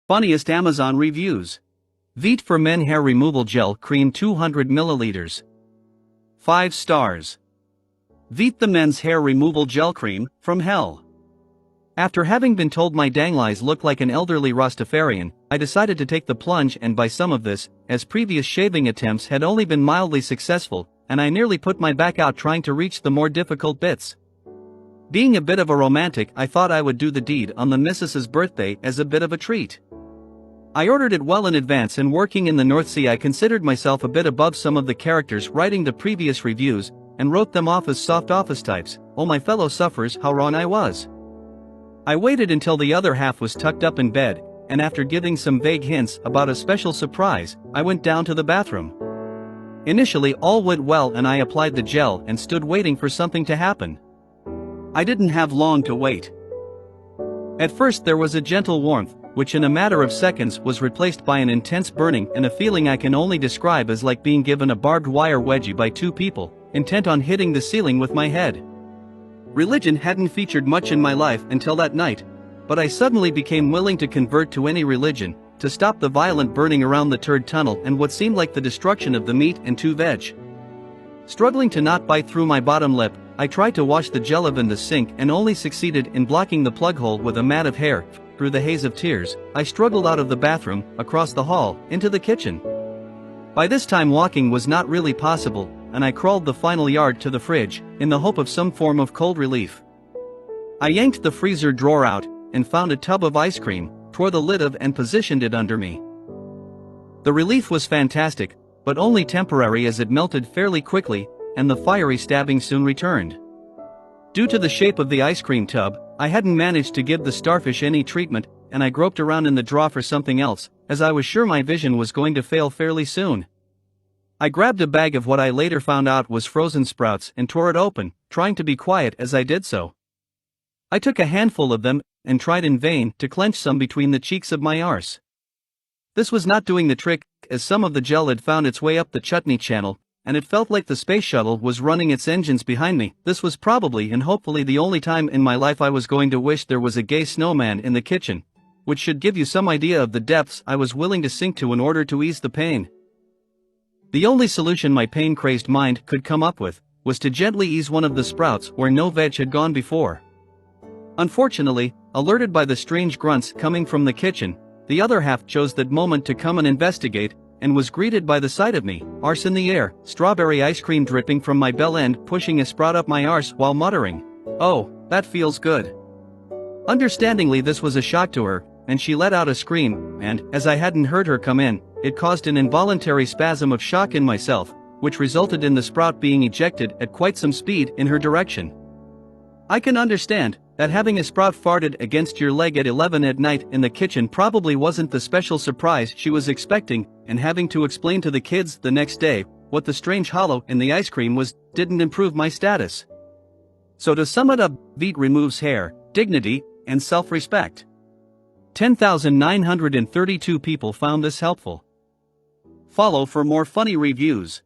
Funniest Amazon reviews. Veet for Men Hair Removal Gel Cream 200 ml. 5 stars. Veet the Men's Hair Removal Gel Cream, from hell. After having been told my danglies look like an elderly Rastafarian, I decided to take the plunge and buy some of this, as previous shaving attempts had only been mildly successful, and I nearly put my back out trying to reach the more difficult bits. Being a bit of a romantic, I thought I would do the deed on the missus's birthday as a bit of a treat. I ordered it well in advance, and working in the North Sea I considered myself a bit above some of the characters writing the previous reviews, and wrote them off as soft office types. Oh my fellow sufferers, how wrong I was. I waited until the other half was tucked up in bed, and after giving some vague hints about a special surprise, I went down to the bathroom. Initially all went well and I applied the gel and stood waiting for something to happen. I didn't have long to wait. At first there was a gentle warmth, which in a matter of seconds was replaced by an intense burning and a feeling I can only describe as like being given a barbed wire wedgie by two people, intent on hitting the ceiling with my head. Religion hadn't featured much in my life until that night, but I suddenly became willing to convert to any religion, to stop the violent burning around the turd tunnel and what seemed like the destruction of the meat and 2 veg. Struggling to not bite through my bottom lip, I tried to wash the gel in the sink and only succeeded in blocking the plug hole with a mat of hair. Through the haze of tears, I struggled out of the bathroom, across the hall, into the kitchen. By this time walking was not really possible, and I crawled the final yard to the fridge, in the hope of some form of cold relief. I yanked the freezer drawer out, and found a tub of ice cream, tore the lid of and positioned it under me. The relief was fantastic, but only temporary as it melted fairly quickly, and the fiery stabbing soon returned. Due to the shape of the ice cream tub, I hadn't managed to give the starfish any treatment, and I groped around in the drawer for something else, as I was sure my vision was going to fail fairly soon. I grabbed a bag of what I later found out was frozen sprouts and tore it open, trying to be quiet as I did so. I took a handful of them, and tried in vain to clench some between the cheeks of my arse. This was not doing the trick, as some of the gel had found its way up the chutney channel, and it felt like the space shuttle was running its engines behind me. This was probably and hopefully the only time in my life I was going to wish there was a gay snowman in the kitchen, which should give you some idea of the depths I was willing to sink to in order to ease the pain. The only solution my pain-crazed mind could come up with was to gently ease one of the sprouts where no veg had gone before. Unfortunately, alerted by the strange grunts coming from the kitchen, the other half chose that moment to come and investigate, and was greeted by the sight of me, arse in the air, strawberry ice cream dripping from my bell end, pushing a sprout up my arse while muttering, "Oh, that feels good." Understandingly this was a shock to her, and she let out a scream, and, as I hadn't heard her come in, it caused an involuntary spasm of shock in myself, which resulted in the sprout being ejected at quite some speed in her direction. I can understand that having a sprout farted against your leg at 11 at night in the kitchen probably wasn't the special surprise she was expecting, and having to explain to the kids the next day what the strange hollow in the ice cream was didn't improve my status. So to sum it up, Veet removes hair, dignity, and self-respect. 10,932 people found this helpful. Follow for more funny reviews.